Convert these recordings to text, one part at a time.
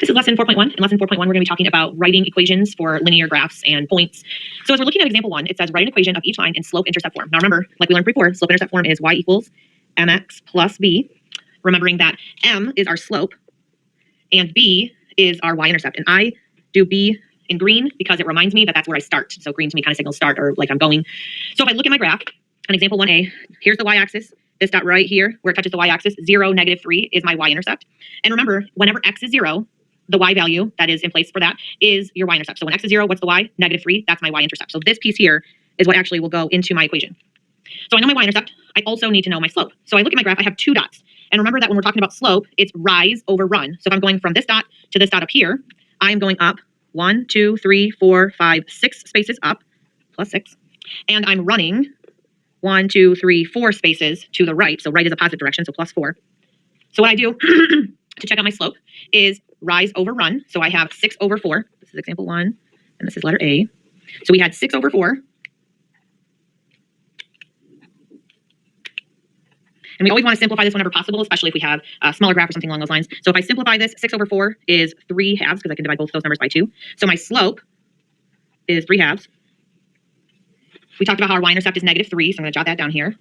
This is lesson 4.1. In lesson 4.1, we're going to be talking about writing equations for linear graphs and points. So as we're looking at example 1, it says write an equation of each line in slope-intercept form. Now remember, like we learned before, slope-intercept form is y equals mx plus b. Remembering that m is our slope and b is our y-intercept. And I do b in green because it reminds me that that's where I start. So green to me kind of signals start or like I'm going. So if I look at my graph on example 1a, here's the y-axis. This dot right here where it touches the y-axis, 0, -3 is my y-intercept. And remember, whenever x is 0, the y value that is in place for that is your y-intercept. So when x is 0, what's the y? -3, that's my y-intercept. So this piece here is what actually will go into my equation. So I know my y-intercept. I also need to know my slope. So I look at my graph, I have 2 dots. And remember that when we're talking about slope, it's rise over run. So if I'm going from this dot to this dot up here, I'm going up 1, 2, 3, 4, 5, 6 spaces up, plus 6. And I'm running 1, 2, 3, 4 spaces to the right. So right is a positive direction, so plus 4. So what I do to check out my slope is rise over run. So I have 6 over 4. This is example 1, and this is letter A. So we had 6 over 4. And we always want to simplify this whenever possible, especially if we have a smaller graph or something along those lines. So if I simplify this, 6 over 4 is 3 halves, because I can divide both of those numbers by 2. So my slope is 3 halves. We talked about how our y-intercept is -3, so I'm going to jot that down here.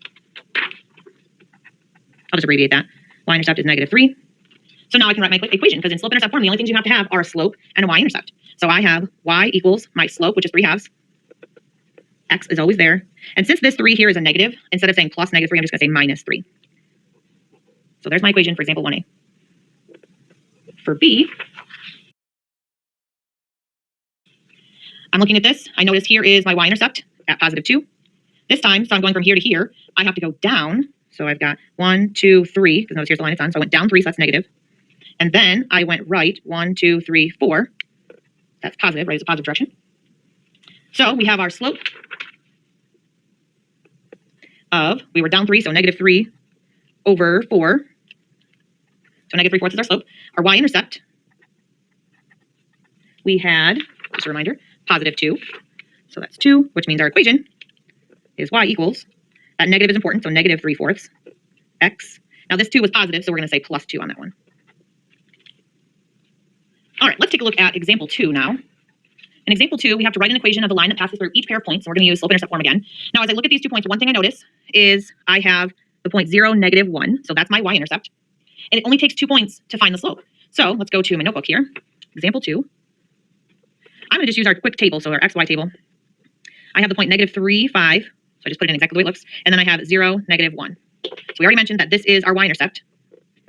I'll just abbreviate that. Y-intercept is -3. So now I can write my equation, because in slope-intercept form, the only things you have to have are a slope and a y-intercept. So I have y equals my slope, which is 3 halves. X is always there. And since this 3 here is a negative, instead of saying plus -3, I'm just going to say -3. So there's my equation for example 1a. For B, I'm looking at this. I notice here is my y-intercept at +2. This time, so I'm going from here to here, I have to go down. So I've got 1, 2, 3, because notice here's the line it's on. So I went down 3, so that's negative. And then I went right 1, 2, 3, 4. That's positive, right? It's a positive direction. So we have our slope of, we were down 3, so -3 over 4. So -3/4 is our slope. Our y-intercept, we had, just a reminder, +2. So that's 2, which means our equation is y equals, that negative is important, so -3/4 x. Now this 2 was positive, so we're going to say +2 on that one. All right, let's take a look at example 2 now. In example 2, we have to write an equation of the line that passes through each pair of points, and we're going to use slope-intercept form again. Now, as I look at these 2 points, one thing I notice is I have the point 0, -1, so that's my y-intercept. And it only takes 2 points to find the slope. So let's go to my notebook here. Example 2. I'm going to just use our quick table, so our xy table. I have the point -3, 5. So I just put it in exactly the way it looks. And then I have 0, -1. So we already mentioned that this is our y-intercept.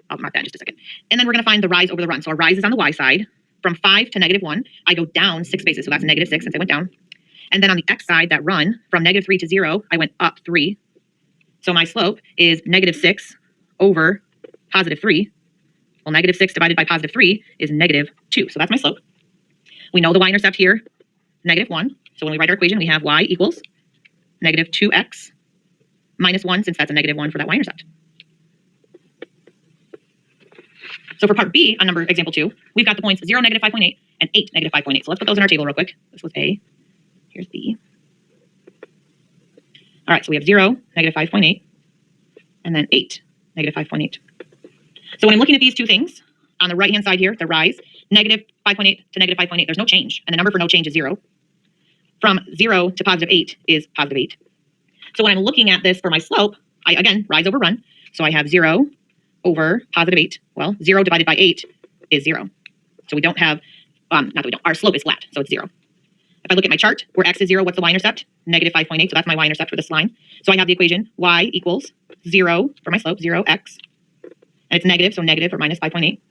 I'll mark that in just a second. And then we're going to find the rise over the run. So our rise is on the y side. From 5 to -1, I go down 6 spaces. So that's -6 since I went down. And then on the x side, that run, from -3 to 0, I went up 3. So my slope is -6 over +3. Well, -6 divided by +3 is -2. So that's my slope. We know the y-intercept here, -1. So when we write our equation, we have y equals -2x minus 1, since that's a -1 for that y-intercept. So for part B on example 2, we've got the points 0, -5.8, and 8, -5.8. So let's put those in our table real quick. This was A. Here's B. All right, so we have 0, -5.8, and then 8, -5.8. So when I'm looking at these 2 things, on the right-hand side here, the rise, -5.8 to -5.8, there's no change. And the number for no change is 0. From 0 to +8 is +8. So when I'm looking at this for my slope, I, again, rise over run. So I have 0 over +8. Well, 0 divided by 8 is 0. So we don't have, not that we don't, our slope is flat, so it's 0. If I look at my chart, where x is 0, what's the y-intercept? -5.8, so that's my y-intercept for this line. So I have the equation y equals 0 for my slope, 0x. And it's negative, so negative or -5.8.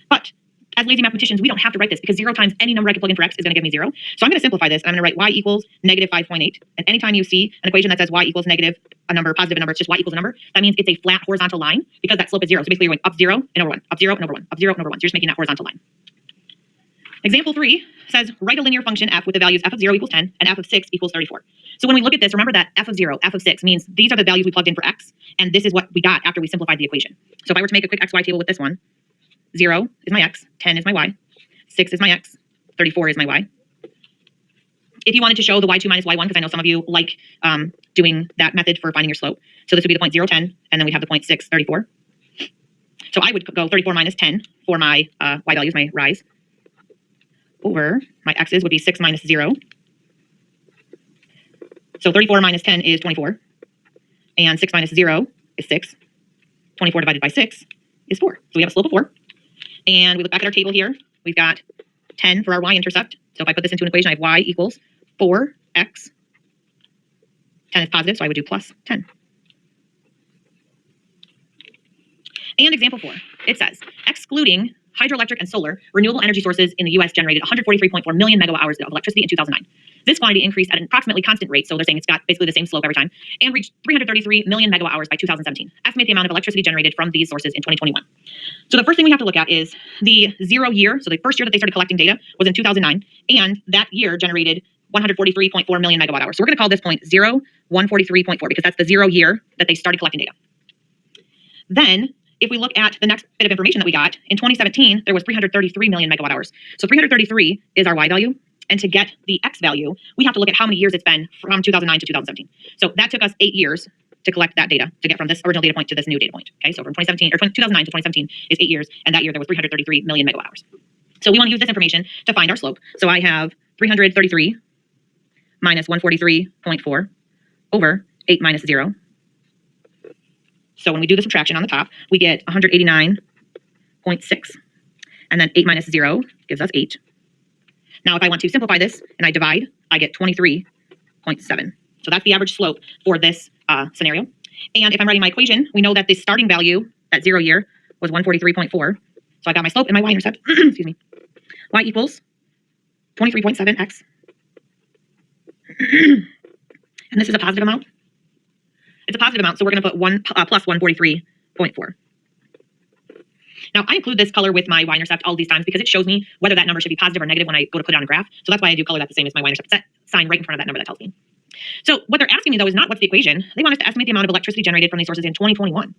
But as lazy mathematicians, we don't have to write this, because 0 times any number I can plug in for x is going to give me 0. So I'm going to simplify this. I'm going to write y equals -5.8. And anytime you see an equation that says y equals negative, a number, positive number, it's just y equals a number, that means it's a flat horizontal line, because that slope is 0. So basically you're going up 0 and over 1, up 0 and over 1, up 0 and over 1. So you're just making that horizontal line. Example 3 says write a linear function f with the values f of 0 equals 10 and f of 6 equals 34. So when we look at this, remember that f of 0, f of 6 means these are the values we plugged in for x, and this is what we got after we simplified the equation. So if I were to make a quick xy table with this one, 0 is my x, 10 is my y, 6 is my x, 34 is my y. If you wanted to show the y2 minus y1, because I know some of you like doing that method for finding your slope. So this would be the point 0, 10, and then we have the point 6, 34. So I would go 34 minus 10 for my y values, my rise, over my x's would be 6 minus 0. So 34 minus 10 is 24. And 6 minus 0 is 6. 24 divided by 6 is 4. So we have a slope of 4. And we look back at our table here. We've got 10 for our y-intercept. So if I put this into an equation, I have y equals 4x. 10 is positive, so I would do plus 10. And example 4, it says, excluding hydroelectric and solar, renewable energy sources in the U.S. generated 143.4 million megawatt hours of electricity in 2009. This quantity increased at an approximately constant rate, so they're saying it's got basically the same slope every time, and reached 333 million megawatt hours by 2017. Estimate the amount of electricity generated from these sources in 2021. So the first thing we have to look at is the 0 year. So the first year that they started collecting data was in 2009, and that year generated 143.4 million megawatt hours. So we're going to call this point 0, 143.4, because that's the 0 year that they started collecting data. Then, if we look at the next bit of information that we got, in 2017, there was 333 million megawatt hours. So 333 is our y value. And to get the x value, we have to look at how many years it's been from 2009 to 2017. So that took us 8 years to collect that data, to get from this original data point to this new data point. Okay, so from 2009 to 2017 is 8 years, and that year there was 333 million megawatt hours. So we want to use this information to find our slope. So I have 333 minus 143.4 over 8 minus 0. So when we do the subtraction on the top, we get 189.6. And then 8 minus 0 gives us 8. Now, if I want to simplify this and I divide, I get 23.7. So that's the average slope for this scenario. And if I'm writing my equation, we know that the starting value at 0 year was 143.4. So I got my slope and my y-intercept. Excuse me. Y equals 23.7x. And this is a positive amount. It's a positive amount, so we're going to put plus 143.4. Now, I include this color with my y-intercept all these times because it shows me whether that number should be positive or negative when I go to put it on a graph. So that's why I do color that the same as my y-intercept. That sign right in front of that number that tells me. So what they're asking me, though, is not what's the equation. They want us to estimate the amount of electricity generated from these sources in 2021.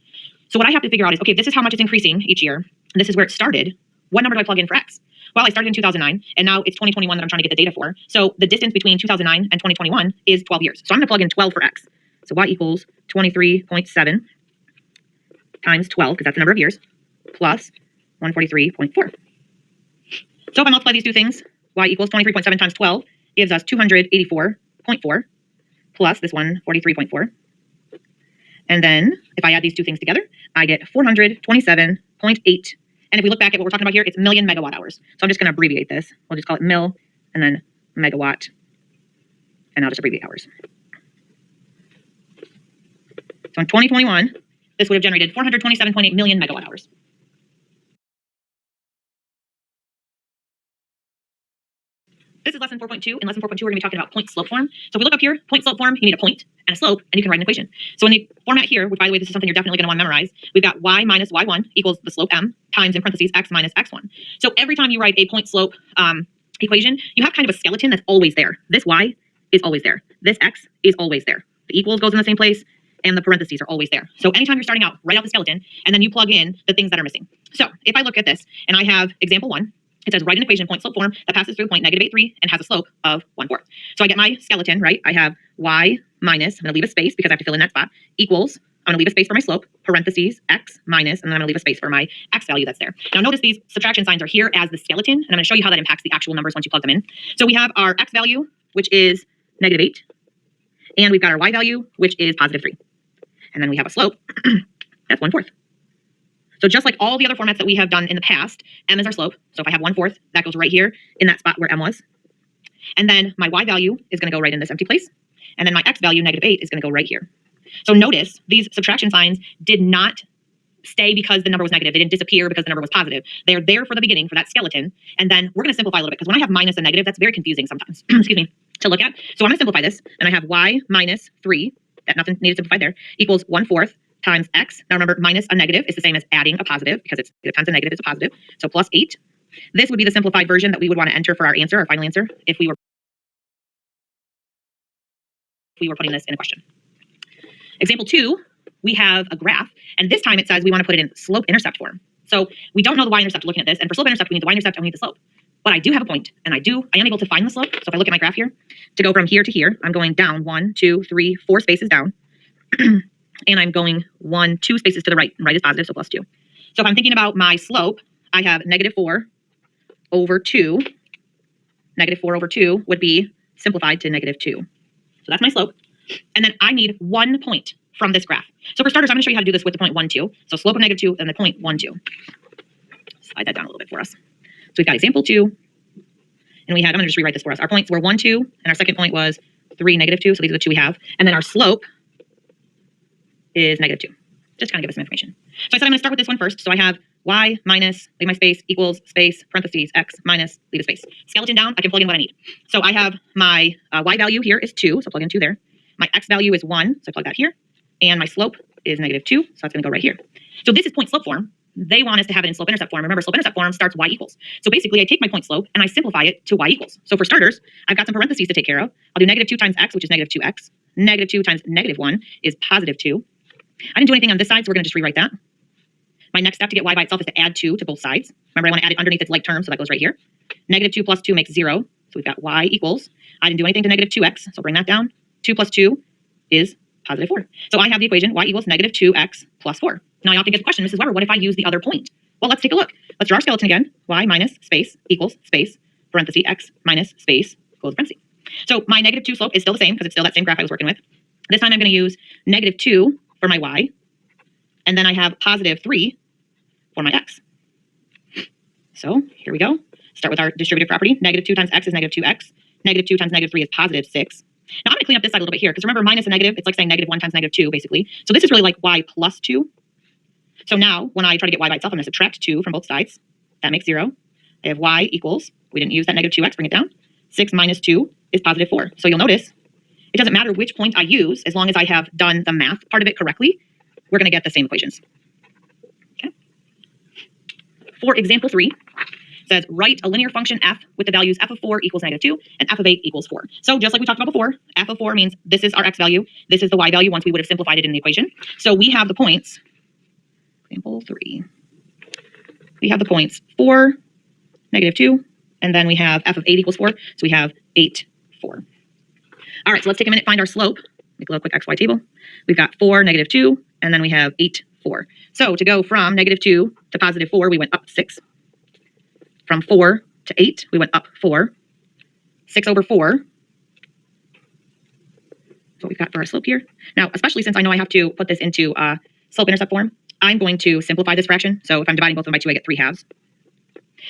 So what I have to figure out is, okay, this is how much it's increasing each year. And this is where it started. What number do I plug in for x? Well, I started in 2009, and now it's 2021 that I'm trying to get the data for. So the distance between 2009 and 2021 is 12 years. So I'm going to plug in 12 for x. So y equals 23.7 times 12, because that's the number of years, plus 143.4. So if I multiply these two things, y equals 23.7 times 12 gives us 284.4 plus this 143.4. And then if I add these two things together, I get 427.8. And if we look back at what we're talking about here, it's million megawatt hours. So I'm just going to abbreviate this. We'll just call it mil and then megawatt. And I'll just abbreviate hours. So in 2021, this would have generated 427.8 million megawatt hours. This is lesson 4.2. In lesson 4.2, we're going to be talking about point slope form. So if we look up here, point slope form, you need a point and a slope, and you can write an equation. So in the format here, which by the way, this is something you're definitely going to want to memorize, we've got y minus y1 equals the slope m times in parentheses x minus x1. So every time you write a point slope equation, you have kind of a skeleton that's always there. This y is always there. This x is always there. The equals goes in the same place, and the parentheses are always there. So anytime you're starting out, write out the skeleton, and then you plug in the things that are missing. So if I look at this, and I have example 1, it says write an equation point slope form that passes through the point negative 8,3 and has a slope of 1/4. So I get my skeleton, right? I have y minus, I'm going to leave a space because I have to fill in that spot, equals, I'm going to leave a space for my slope, parentheses, x minus, and then I'm going to leave a space for my x value that's there. Now notice these subtraction signs are here as the skeleton, and I'm going to show you how that impacts the actual numbers once you plug them in. So we have our x value, which is negative 8, and we've got our y value, which is positive 3. And then we have a slope, that's 1/4. So just like all the other formats that we have done in the past, m is our slope. So if I have 1/4, that goes right here in that spot where m was. And then my y value is going to go right in this empty place. And then my x value, negative 8, is going to go right here. So notice these subtraction signs did not stay because the number was negative. They didn't disappear because the number was positive. They're there for the beginning, for that skeleton. And then we're going to simplify a little bit, because when I have minus and negative, that's very confusing sometimes. Excuse me, to look at. So I'm going to simplify this. And I have y minus 3, that nothing needed simplified there, equals 1/4 times x. Now remember, minus a negative is the same as adding a positive, because it's times a negative is a positive. So plus 8. This would be the simplified version that we would want to enter for our answer, our final answer, if we were putting this in a question. Example 2, we have a graph, and this time it says we want to put it in slope-intercept form. So we don't know the y-intercept looking at this, and for slope-intercept, we need the y-intercept and we need the slope. But I do have a point, and I am able to find the slope. So if I look at my graph here, to go from here to here, I'm going down 1, 2, 3, 4 spaces down. And I'm going 1, 2 spaces to the right. Right is positive, so plus 2. So if I'm thinking about my slope, I have negative 4 over 2. Negative 4 over 2 would be simplified to negative 2. So that's my slope. And then I need 1 point from this graph. So for starters, I'm going to show you how to do this with the point 1, 2. So slope of negative 2 and the point 1, 2. Slide that down a little bit for us. So we've got example 2. And we had, I'm going to just rewrite this for us. Our points were 1, 2. And our second point was 3, negative 2. So these are the two we have. And then our slope is negative 2. Just kind of give us some information. So I said I'm going to start with this one first. So I have y minus, leave my space, equals space, parentheses, x minus, leave a space. Skeleton down, I can plug in what I need. So I have my y value here is 2, so plug in 2 there. My x value is 1, so I plug that here. And my slope is negative 2, so that's going to go right here. So this is point slope form. They want us to have it in slope intercept form. Remember, slope intercept form starts y equals. So basically, I take my point slope and I simplify it to y equals. So for starters, I've got some parentheses to take care of. I'll do negative 2 times x, which is negative 2x. Negative 2 times negative 1 is positive 2. I didn't do anything on this side, so we're going to just rewrite that. My next step to get y by itself is to add 2 to both sides. Remember, I want to add it underneath its like term, so that goes right here. Negative 2 plus 2 makes 0. So we've got y equals. I didn't do anything to negative 2x, so bring that down. 2 plus 2 is positive 4. So I have the equation y equals negative 2x plus 4. Now I often get the question, Mrs. Weber, what if I use the other point? Well, let's take a look. Let's draw our skeleton again. Y minus space equals space, parenthesis, x minus space, close parenthesis. So my negative 2 slope is still the same because it's still that same graph I was working with. This time I'm going to use negative 2 for my y. And then I have positive 3 for my x. So here we go. Start with our distributive property. Negative 2 times x is negative 2x. Negative 2 times negative 3 is positive 6. Now I'm going to clean up this side a little bit here because remember minus a negative, it's like saying negative 1 times negative 2 basically. So this is really like y plus 2. So now when I try to get y by itself, I'm going to subtract 2 from both sides. That makes 0. I have y equals, we didn't use that negative 2x, bring it down. 6 minus 2 is positive 4. So you'll notice it doesn't matter which point I use as long as I have done the math part of it correctly, we're going to get the same equations. Okay. For example 3, says write a linear function f with the values f of 4 equals negative 2 and f of 8 equals 4. So just like we talked about before, f of 4 means this is our x value, this is the y value once we would have simplified it in the equation. So we have the points, example 3, we have the points 4, negative 2, and then we have f of 8 equals 4, so we have 8, 4. All right, so let's take a minute, find our slope, make a little quick xy table. We've got 4, negative 2, and then we have 8, 4. So to go from negative 2 to positive 4, we went up 6. From 4 to 8, we went up 4. 6 over 4. That's what we've got for our slope here. Now, especially since I know I have to put this into slope intercept form, I'm going to simplify this fraction. So if I'm dividing both of them by 2, I get 3 halves.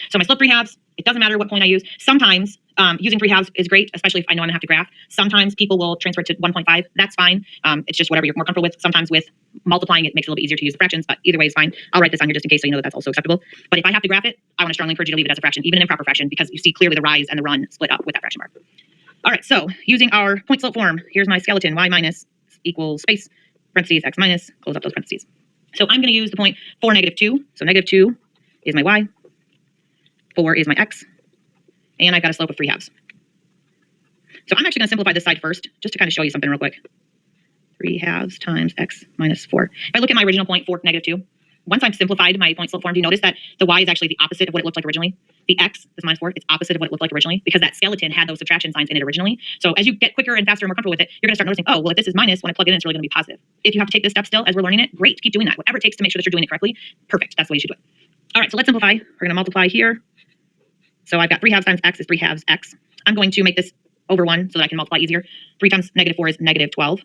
So my slope 3 halves, it doesn't matter what point I use. Sometimes using 3 halves is great, especially if I know I'm going to have to graph. Sometimes people will transfer it to 1.5. That's fine. It's just whatever you're more comfortable with. Sometimes with multiplying, it makes it a little bit easier to use the fractions, but either way is fine. I'll write this on here just in case so you know that that's also acceptable. But if I have to graph it, I want to strongly encourage you to leave it as a fraction, even an improper fraction, because you see clearly the rise and the run split up with that fraction mark. All right, so using our point slope form, here's my skeleton, y minus equals space, parentheses, x minus, close up those parentheses. So I'm going to use the point 4, negative 2. So negative 2 is my y. 4 is my x, and I've got a slope of 3 halves. So I'm actually going to simplify this side first, just to kind of show you something real quick. 3 halves times x minus 4. If I look at my original point, 4, negative 2, once I've simplified my point slope form, do you notice that the y is actually the opposite of what it looked like originally? The x, this minus 4, it's opposite of what it looked like originally because that skeleton had those subtraction signs in it originally. So as you get quicker and faster and more comfortable with it, you're going to start noticing, oh, well, if this is minus, when I plug it in, it's really going to be positive. If you have to take this step still as we're learning it, great, keep doing that. Whatever it takes to make sure that you're doing it correctly, perfect. That's the way you should do it. All right, so let's simplify. We're going to multiply here. So I've got 3 halves times x is 3 halves x. I'm going to make this over 1 so that I can multiply easier. 3 times negative 4 is negative 12.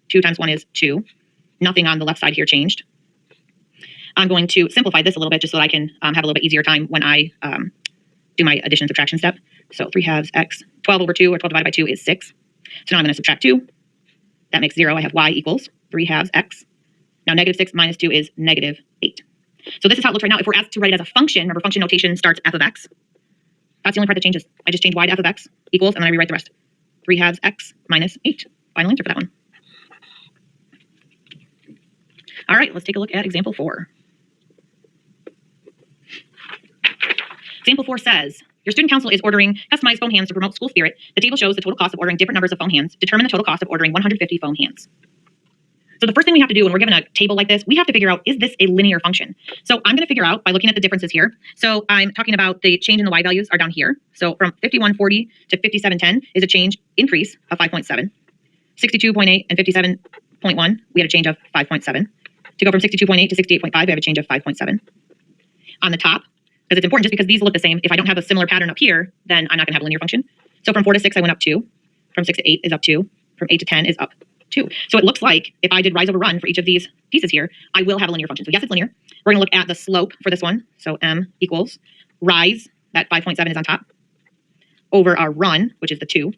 2 times 1 is 2. Nothing on the left side here changed. I'm going to simplify this a little bit just so that I can have a little bit easier time when I do my addition and subtraction step. So 3 halves x, 12 over 2, or 12 divided by 2 is 6. So now I'm going to subtract 2. That makes 0. I have y equals 3 halves x. Now negative 6 minus 2 is negative 8. So this is how it looks right now. If we're asked to write it as a function, remember function notation starts f of x. That's the only part that changes. I just change y to f of x equals, and then I rewrite the rest. 3 halves x minus 8. Final answer for that one. All right, let's take a look at example 4. Example 4 says, your student council is ordering customized foam hands to promote school spirit. The table shows the total cost of ordering different numbers of foam hands. Determine the total cost of ordering 150 foam hands. So the first thing we have to do when we're given a table like this, we have to figure out, is this a linear function? So I'm going to figure out by looking at the differences here. So I'm talking about the change in the y values are down here. So from 5140 to 5710 is a change increase of 5.7. 62.8 and 57.1, we had a change of 5.7. To go from 62.8 to 68.5, we have a change of 5.7. On the top, because it's important just because these look the same, if I don't have a similar pattern up here, then I'm not going to have a linear function. So from 4 to 6, I went up 2. From 6 to 8 is up 2. From 8 to 10 is up 2. So it looks like if I did rise over run for each of these pieces here, I will have a linear function. So yes, it's linear. We're going to look at the slope for this one. So m equals rise, that 5.7 is on top, over our run, which is the 2.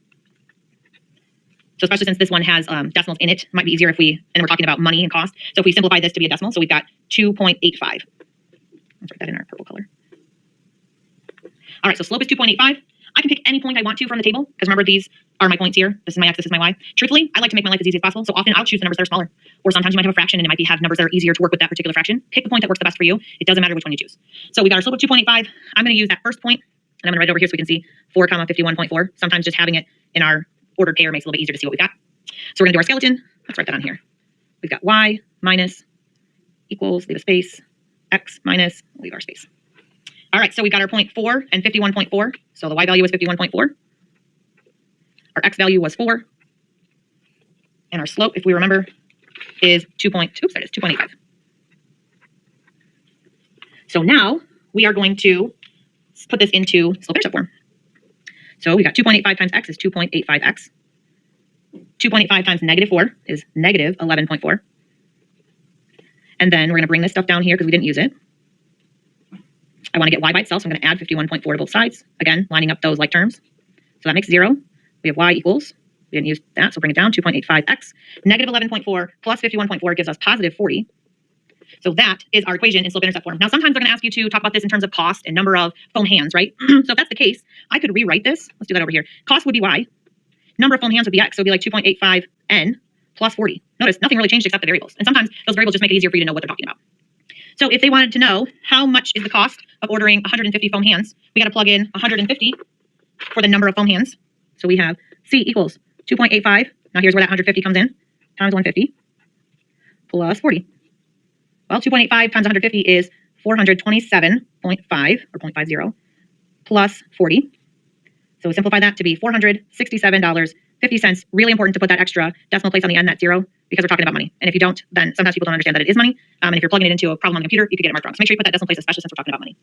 So especially since this one has decimals in it might be easier if and we're talking about money and cost. So if we simplify this to be a decimal, so we've got 2.85. Let's write that in our purple color. All right, so slope is 2.85. I can pick any point I want to from the table, because remember, these are my points here. This is my x, this is my y. Truthfully, I like to make my life as easy as possible, so often I'll choose the numbers that are smaller. Or sometimes you might have a fraction and it might have numbers that are easier to work with that particular fraction. Pick the point that works the best for you. It doesn't matter which one you choose. So we got our slope of 2.85. I'm going to use that first point, and I'm going to write it over here so we can see 4, 51.4. Sometimes just having it in our ordered pair makes it a little bit easier to see what we got. So we're going to do our skeleton. Let's write that on here. We've got y minus equals, leave a space, x minus, leave our space. All right, so we got our point 4 and 51.4. So the y value was 51.4. Our x value was 4. And our slope, if we remember, is 2.85. So now we are going to put this into slope-intercept form. So we got 2.85 times x is 2.85x. 2.85 times negative 4 is negative 11.4. And then we're going to bring this stuff down here because we didn't use it. I want to get y by itself, so I'm going to add 51.4 to both sides. Again, lining up those like terms. So that makes 0. We have y equals, we didn't use that, so bring it down, 2.85x. Negative 11.4 plus 51.4 gives us positive 40. So that is our equation in slope-intercept form. Now, sometimes they're going to ask you to talk about this in terms of cost and number of foam hands, right? So if that's the case, I could rewrite this. Let's do that over here. Cost would be y. Number of foam hands would be x, so it would be like 2.85n plus 40. Notice, nothing really changed except the variables. And sometimes those variables just make it easier for you to know what they're talking about. So if they wanted to know how much is the cost of ordering 150 foam hands, we got to plug in 150 for the number of foam hands. So we have C equals 2.85. Now here's where that 150 comes in, times 150 plus 40. Well, 2.85 times 150 is 427.5 or 0.50 plus 40. So we simplify that to be $467.50. Really important to put that extra decimal place on the end, that 0, because we're talking about money. And if you don't, then sometimes people don't understand that it is money. And if you're plugging it into a problem on the computer, you could get it marked wrong. So make sure you put that decimal place, especially since we're talking about money.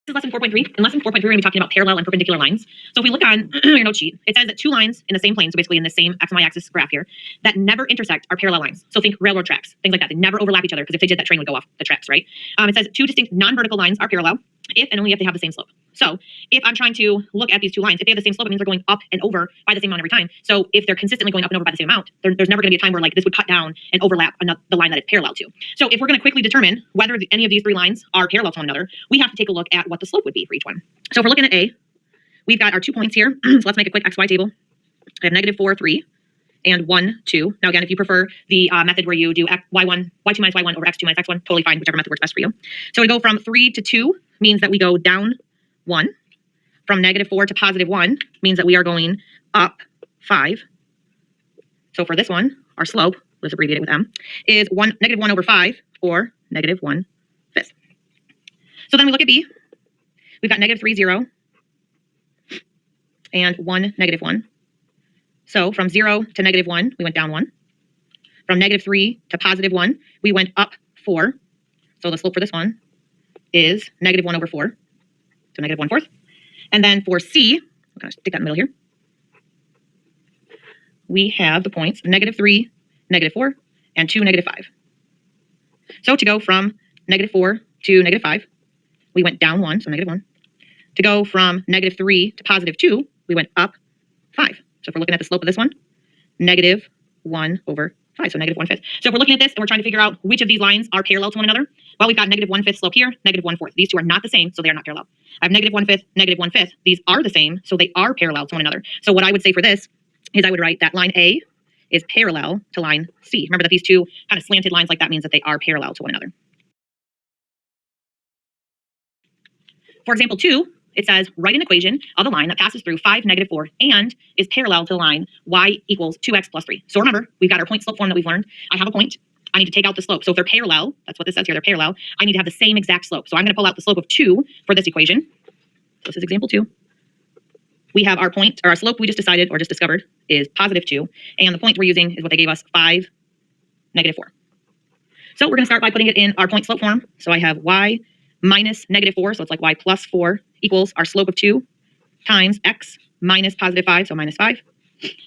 This is lesson 4.3. In lesson 4.3, we're going to be talking about parallel and perpendicular lines. So if we look on your note sheet, it says that two lines in the same plane, so basically in the same x and y axis graph here, that never intersect are parallel lines. So think railroad tracks, things like that. They never overlap each other, because if they did, that train would go off the tracks, right? It says two distinct non-vertical lines are parallel if and only if they have the same slope. So if I'm trying to look at these two lines, if they have the same slope, it means they're going up and over by the same amount every time. So if they're consistently going up and over by the same amount, there's never going to be a time where like this would cut down and overlap the line that it's parallel to. So if we're going to quickly determine whether any of these three lines are parallel to one another, we have to take a look at what the slope would be for each one. So if we're looking at A, we've got our 2 points here. So let's make a quick XY table. I have negative 4, 3, and 1, 2. Now again, if you prefer the method where you do y2 minus y1 over x2 minus x1, totally fine, whichever method works best for you. So we go from 3 to 2 means that we go down 1. From negative 4 to positive 1 means that we are going up 5. So for this one, our slope, let's abbreviate it with m, is negative 1 over 5, or negative 1/5. So then we look at B. We've got negative 3, 0, and 1, negative 1. So from 0 to negative 1, we went down 1. From negative 3 to positive 1, we went up 4. So the slope for this one is negative 1 over 4, so negative 1/4. And then for C, I'm going to stick that in the middle here, we have the points negative 3, negative 4, and 2, negative 5. So to go from negative 4 to negative 5, we went down 1, so negative 1. To go from negative 3 to positive 2, we went up 5. So if we're looking at the slope of this one, negative 1 over 5, so negative 1/5. So if we're looking at this and we're trying to figure out which of these lines are parallel to one another, well, we've got negative 1/5 slope here, negative 1/4. These two are not the same, so they are not parallel. I have negative 1/5, negative 1/5. These are the same, so they are parallel to one another. So what I would say for this is I would write that line A is parallel to line C. Remember that these two kind of slanted lines like that means that they are parallel to one another. For example 2, it says, write an equation of a line that passes through 5, negative 4, and is parallel to the line y equals 2x plus 3. So remember, we've got our point slope form that we've learned. I have a point. I need to take out the slope. So if they're parallel, that's what this says here, they're parallel, I need to have the same exact slope. So I'm going to pull out the slope of 2 for this equation. So this is example 2. we have our point, or our slope we just decided or just discovered is +2. And the point we're using is what they gave us, 5, -4. So we're going to start by putting it in our point slope form. So I have y minus -4, so it's like y plus 4 equals our slope of 2 times x minus +5, so -5.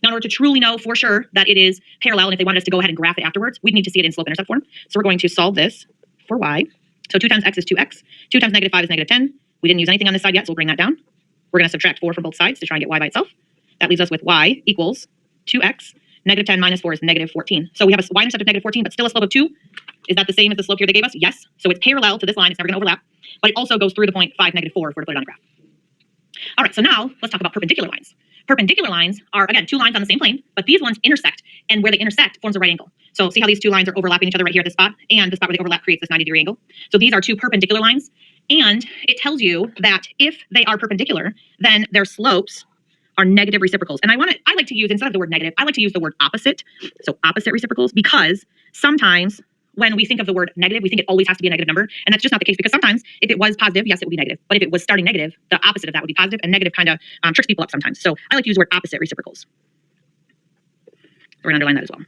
Now, in order to truly know for sure that it is parallel, and if they wanted us to go ahead and graph it afterwards, we'd need to see it in slope-intercept form. So we're going to solve this for y. So 2 times x is 2x. 2 times -5 is -10. We didn't use anything on this side yet, so we'll bring that down. We're going to subtract 4 from both sides to try and get y by itself. That leaves us with y equals 2x. -10 minus 4 is -14. So we have a y-intercept of -14, but still a slope of 2. Is that the same as the slope here they gave us? Yes. So it's parallel to this line. It's never going to overlap. But it also goes through the point 5, -4 if we're to put it on a graph. All right, so now let's talk about perpendicular lines. Perpendicular lines are, again, 2 lines on the same plane, but these ones intersect, and where they intersect forms a right angle. So see how these 2 lines are overlapping each other right here at this spot, and the spot where they overlap creates this 90-degree angle. So these are 2 perpendicular lines, and it tells you that if they are perpendicular, then their slopes are negative reciprocals. And I like to use, instead of the word negative, I like to use the word opposite. So opposite reciprocals, because sometimes when we think of the word negative, we think it always has to be a negative number. And that's just not the case, because sometimes if it was positive, yes, it would be negative. But if it was starting negative, the opposite of that would be positive, and negative kind of tricks people up sometimes. So I like to use the word opposite reciprocals. We're going to underline that as well.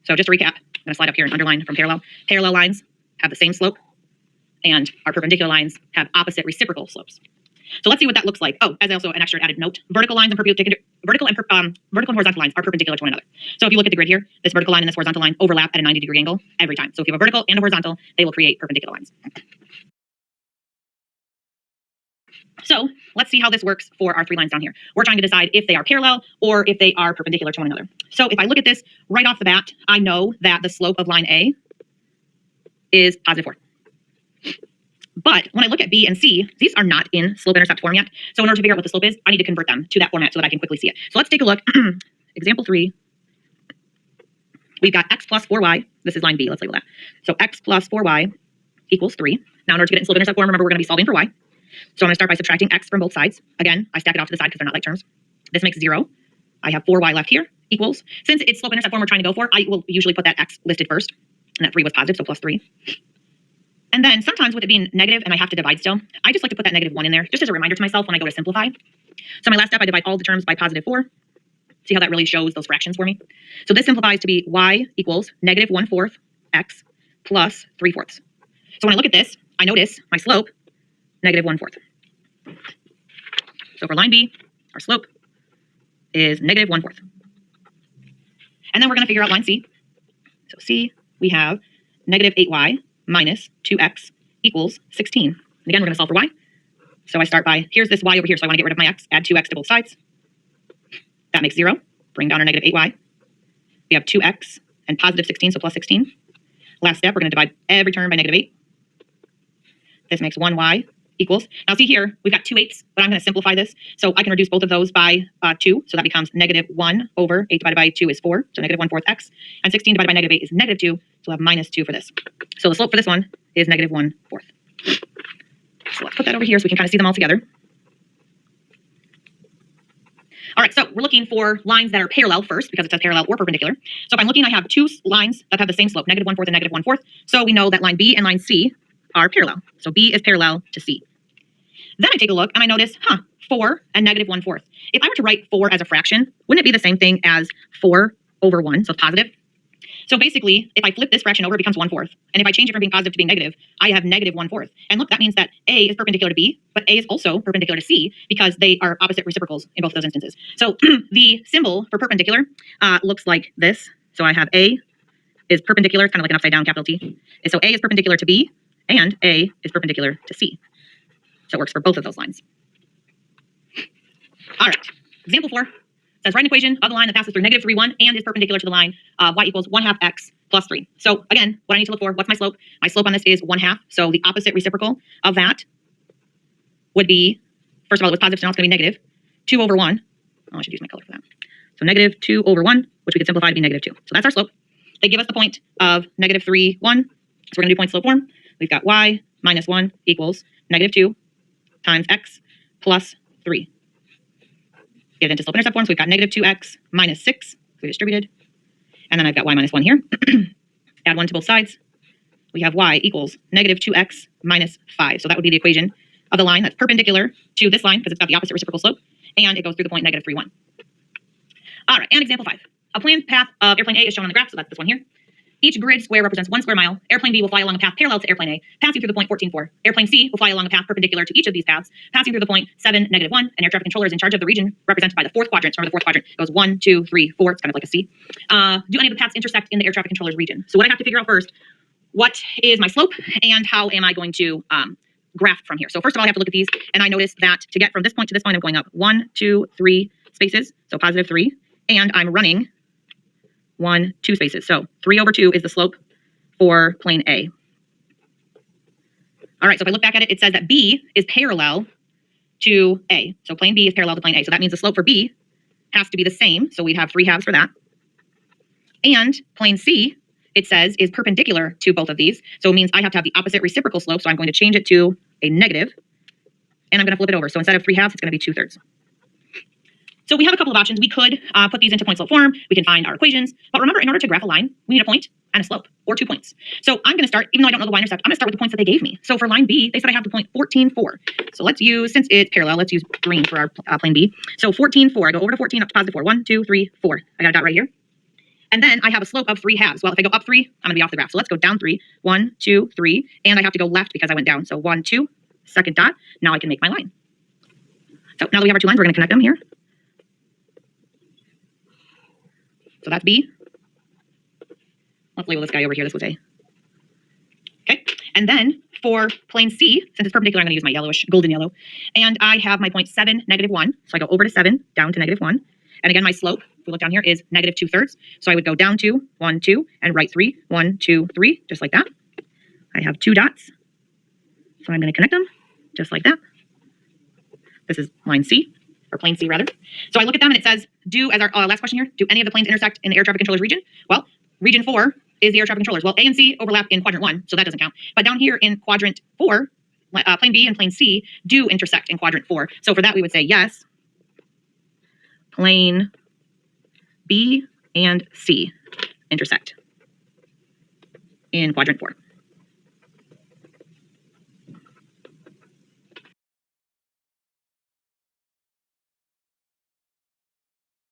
So just to recap, I'm going to slide up here and underline from parallel. Parallel lines have the same slope, and our perpendicular lines have opposite reciprocal slopes. So let's see what that looks like. Oh, as also an extra added note, vertical lines and vertical and horizontal lines are perpendicular to one another. So if you look at the grid here, this vertical line and this horizontal line overlap at a 90-degree angle every time. So if you have a vertical and a horizontal, they will create perpendicular lines. So let's see how this works for our 3 lines down here. We're trying to decide if they are parallel or if they are perpendicular to one another. So if I look at this right off the bat, I know that the slope of line A is +4. But when I look at B and C, these are not in slope-intercept form yet. So in order to figure out what the slope is, I need to convert them to that format so that I can quickly see it. So let's take a look. Example 3. We've got x plus 4y. This is line B. Let's label that. So x plus 4y equals 3. Now in order to get it in slope-intercept form, remember we're going to be solving for y. So I'm going to start by subtracting x from both sides. Again, I stack it off to the side because they're not like terms. This makes 0. I have 4y left here equals. Since it's slope-intercept form we're trying to go for, I will usually put that x listed first. And that 3 was positive, so plus 3. And then sometimes with it being negative and I have to divide still, I just like to put that -1 in there just as a reminder to myself when I go to simplify. So my last step, I divide all the terms by +4. See how that really shows those fractions for me? So this simplifies to be y equals -1/4 x plus 3/4. So when I look at this, I notice my slope, -1/4. So for line B, our slope is -1/4. And then we're going to figure out line C. So C, we have -8y minus 2x equals 16. And again, we're going to solve for y. So I start by, here's this y over here, so I want to get rid of my x, add 2x to both sides. That makes 0. Bring down our -8y. We have 2x and +16, so plus 16. Last step, we're going to divide every term by -8. This makes 1y equals, now see here, we've got 2/8, but I'm going to simplify this. So I can reduce both of those by 2. So that becomes -1 over 8 divided by 2 is 4. So -1/4 x. And 16 divided by -8 is -2. So we'll have -2 for this. So the slope for this one is -1/4. So let's put that over here so we can kind of see them all together. All right, so we're looking for lines that are parallel first because it says parallel or perpendicular. So if I'm looking, I have 2 lines that have the same slope, -1/4 and -1/4. So we know that line B and line C are parallel. So B is parallel to C. Then I take a look and I notice, 4 and -1/4. If I were to write 4 as a fraction, wouldn't it be the same thing as 4 over 1, so it's positive? So basically, if I flip this fraction over, it becomes 1/4. And if I change it from being positive to being negative, I have -1/4. And look, that means that A is perpendicular to B, but A is also perpendicular to C because they are opposite reciprocals in both of those instances. So the symbol for perpendicular looks like this. So I have A is perpendicular, kind of like an upside down capital T. And so A is perpendicular to B, and A is perpendicular to C. So it works for both of those lines. All right, example 4. Says write an equation of the line that passes through -3, 1 and is perpendicular to the line y equals 1/2 x plus 3. So again, what I need to look for, what's my slope? My slope on this is 1/2. So the opposite reciprocal of that would be, first of all, it was positive, so now it's going to be negative 2 over 1. Oh, I should use my color for that. So -2 over 1, which we could simplify to be -2. So that's our slope. They give us the point of -3, 1. So we're going to do point slope form. We've got y minus 1 equals -2 times x plus 3. Get it into slope-intercept form, so we've got -2x minus 6, we distributed. And then I've got y minus 1 here. Add 1 to both sides. We have y equals -2x minus 5. So that would be the equation of the line that's perpendicular to this line because it's got the opposite reciprocal slope. and it goes through the point negative 3, 1. All right, and example 5. A planned path of airplane A is shown on the graph, so that's this one here. Each grid square represents 1 square mile. Airplane B will fly along a path parallel to airplane A, passing through the point 14, 4. Airplane C will fly along a path perpendicular to each of these paths, passing through the point 7, negative 1. And air traffic controller is in charge of the region represented by the fourth quadrant. Remember, the fourth quadrant goes 1, 2, 3, 4. It's kind of like a C. Do any of the paths intersect in the air traffic controller's region? So what I have to figure out first, what is my slope and how am I going to graph from here? So first of all, I have to look at these, and I notice that to get from this point to this point, I'm going up 1, 2, 3 spaces, so positive 3, and I'm running 1, 2 spaces. So 3 over 2 is the slope for plane A. All right, so if I look back at it, it says that B is parallel to A. So plane B is parallel to plane A. So that means the slope for B has to be the same. So we'd have 3 halves for that. And plane C, it says, is perpendicular to both of these. So it means I have to have the opposite reciprocal slope. So I'm going to change it to a negative, and I'm going to flip it over. So instead of 3 halves, it's going to be 2/3. So we have a couple of options. We could put these into point slope form. We can find our equations. But remember, in order to graph a line, we need a point and a slope, or 2 points. So I'm going to start, even though I don't know the y-intercept, I'm going to start with the points that they gave me. So for line B, they said I have the point 14, 4. So let's use, since it's parallel, let's use green for our plane B. So 14, 4. I go over to 14, up to positive 4. 1, 2, 3, 4. I got a dot right here. And then I have a slope of 3 halves. Well, if I go up 3, I'm going to be off the graph. So let's go down 3. 1, 2, 3. And I have to go left because I went down. So 1, 2, second dot. Now I can make my line. So now that we have our 2 lines, we're going to connect them here. So that's B. Let's label this guy over here. This was A. Okay. And then for plane C, since it's perpendicular, I'm going to use my yellowish, golden yellow. And I have my point 7, negative 1. So I go over to 7, down to negative 1. And again, my slope, if we look down here, is negative 2/3. So I would go down 2, 1, 2, and right 3, 1, 2, 3, just like that. I have 2 dots. So I'm going to connect them just like that. This is line C, or plane C rather. So I look at them and it says, do, as our last question here, do any of the planes intersect in the air traffic controller's region? Well, region 4 is the air traffic controllers. Well, A and C overlap in quadrant 1, so that doesn't count. But down here in quadrant 4, plane B and plane C do intersect in quadrant 4. So for that, we would say yes, plane B and C intersect in quadrant 4.